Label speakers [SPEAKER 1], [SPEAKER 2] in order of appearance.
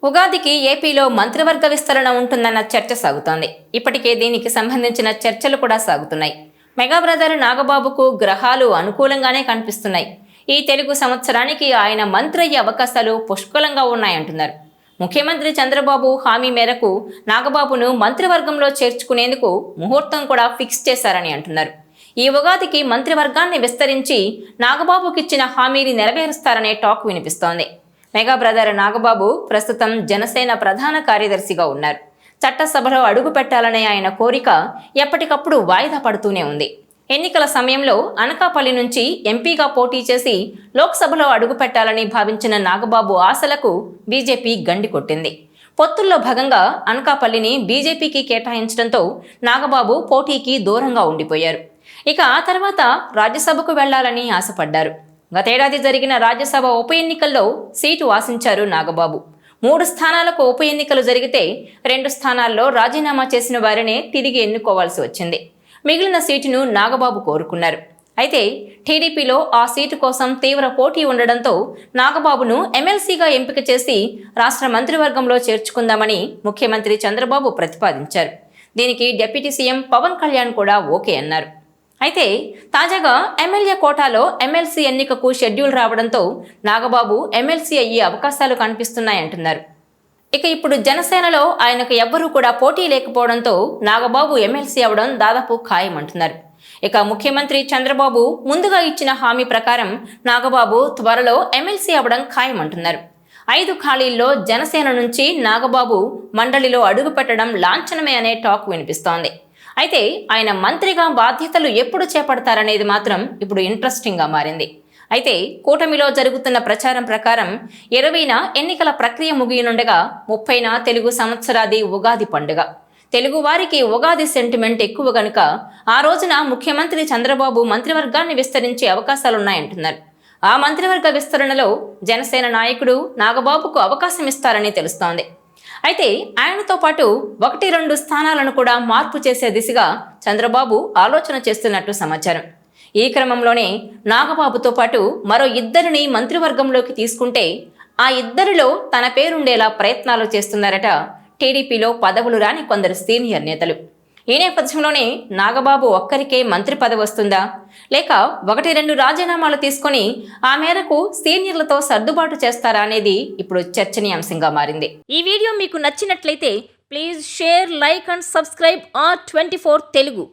[SPEAKER 1] ఉగాదికి ఏపీలో మంత్రివర్గ విస్తరణ ఉంటుందన్న చర్చ సాగుతోంది. ఇప్పటికే దీనికి సంబంధించిన చర్చలు కూడా సాగుతున్నాయి. మెగా బ్రదర్ నాగబాబుకు గ్రహాలు అనుకూలంగానే కనిపిస్తున్నాయి. ఈ తెలుగు సంవత్సరానికి ఆయన మంత్రి అయ్యే అవకాశాలు పుష్కలంగా ఉన్నాయంటున్నారు. ముఖ్యమంత్రి చంద్రబాబు హామీ మేరకు నాగబాబును మంత్రివర్గంలో చేర్చుకునేందుకు ముహూర్తం కూడా ఫిక్స్ చేశారని అంటున్నారు. ఈ ఉగాదికి మంత్రివర్గాన్ని విస్తరించి నాగబాబుకిచ్చిన హామీని నెరవేరుస్తారనే టాక్ వినిపిస్తోంది. మెగా బ్రదర్ నాగబాబు ప్రస్తుతం జనసేన ప్రధాన కార్యదర్శిగా ఉన్నారు. చట్టసభలో అడుగు పెట్టాలనే ఆయన కోరిక ఎప్పటికప్పుడు వాయిదా పడుతూనే ఉంది. ఎన్నికల సమయంలో అనకాపల్లి నుంచి ఎంపీగా పోటీ చేసి లోక్సభలో అడుగు పెట్టాలని భావించిన నాగబాబు ఆశలకు బీజేపీ గండి కొట్టింది. పొత్తుల్లో భాగంగా అనకాపల్లిని బీజేపీకి కేటాయించడంతో నాగబాబు పోటీకి దూరంగా ఉండిపోయారు. ఇక ఆ తర్వాత రాజ్యసభకు వెళ్లాలని ఆశపడ్డారు. గతేడాది జరిగిన రాజ్యసభ ఉప ఎన్నికల్లో సీటు ఆశించారు నాగబాబు. 3 స్థానాలకు ఉప ఎన్నికలు జరిగితే 2 స్థానాల్లో రాజీనామా చేసిన వారినే తిరిగి ఎన్నుకోవాల్సి వచ్చింది. మిగిలిన సీటును నాగబాబు కోరుకున్నారు. అయితే టీడీపీలో ఆ సీటు కోసం తీవ్ర పోటీ ఉండడంతో నాగబాబును ఎమ్మెల్సీగా ఎంపిక చేసి రాష్ట్ర మంత్రివర్గంలో చేర్చుకుందామని ముఖ్యమంత్రి చంద్రబాబు ప్రతిపాదించారు. దీనికి డిప్యూటీ సీఎం పవన్ కళ్యాణ్ కూడా ఓకే అన్నారు. అయితే తాజాగా ఎమ్మెల్యే కోటాలో ఎమ్మెల్సీ ఎన్నికకు షెడ్యూల్ రావడంతో నాగబాబు ఎమ్మెల్సీ అయ్యే అవకాశాలు కనిపిస్తున్నాయంటున్నారు. ఇక ఇప్పుడు జనసేనలో ఆయనకు ఎవ్వరూ కూడా పోటీ లేకపోవడంతో నాగబాబు ఎమ్మెల్సీ అవడం దాదాపు ఖాయమంటున్నారు. ఇక ముఖ్యమంత్రి చంద్రబాబు ముందుగా ఇచ్చిన హామీ ప్రకారం నాగబాబు త్వరలో ఎమ్మెల్సీ అవడం ఖాయమంటున్నారు. 5 ఖాళీల్లో జనసేన నుంచి నాగబాబు మండలిలో అడుగు పెట్టడం లాంఛనమే అనే టాక్ వినిపిస్తోంది. అయితే ఆయన మంత్రిగా బాధ్యతలు ఎప్పుడు చేపడతారనేది మాత్రం ఇప్పుడు ఇంట్రెస్టింగ్గా మారింది. అయితే కూటమిలో జరుగుతున్న ప్రచారం ప్రకారం 20న ఎన్నికల ప్రక్రియ ముగియనుండగా 30న తెలుగు సంవత్సరాది ఉగాది పండుగ. తెలుగు వారికి ఉగాది సెంటిమెంట్ ఎక్కువ గనుక ఆ రోజున ముఖ్యమంత్రి చంద్రబాబు మంత్రివర్గాన్ని విస్తరించే అవకాశాలున్నాయంటున్నారు. ఆ మంత్రివర్గ విస్తరణలో జనసేన నాయకుడు నాగబాబుకు అవకాశం ఇస్తారని తెలుస్తోంది. అయితే ఆయనతో పాటు 1-2 స్థానాలను కూడా మార్పు చేసే దిశగా చంద్రబాబు ఆలోచన చేస్తున్నట్టు సమాచారం. ఈ క్రమంలోనే నాగబాబుతో పాటు మరో 2 మంత్రివర్గంలోకి తీసుకుంటే ఆ 2లో తన పేరుండేలా ప్రయత్నాలు చేస్తున్నారట టీడీపీలో పదవులు రాని కొందరు సీనియర్ నేతలు. ఈ నేపథ్యంలోనే నాగబాబు ఒక్కరికే మంత్రి పదవి వస్తుందా, లేక 1-2 రాజీనామాలు తీసుకొని ఆ మేరకు సీనియర్లతో సర్దుబాటు చేస్తారా అనేది ఇప్పుడు చర్చనీయాంశంగా మారింది. ఈ వీడియో మీకు నచ్చినట్లయితే please share, like and subscribe R24 Telugu.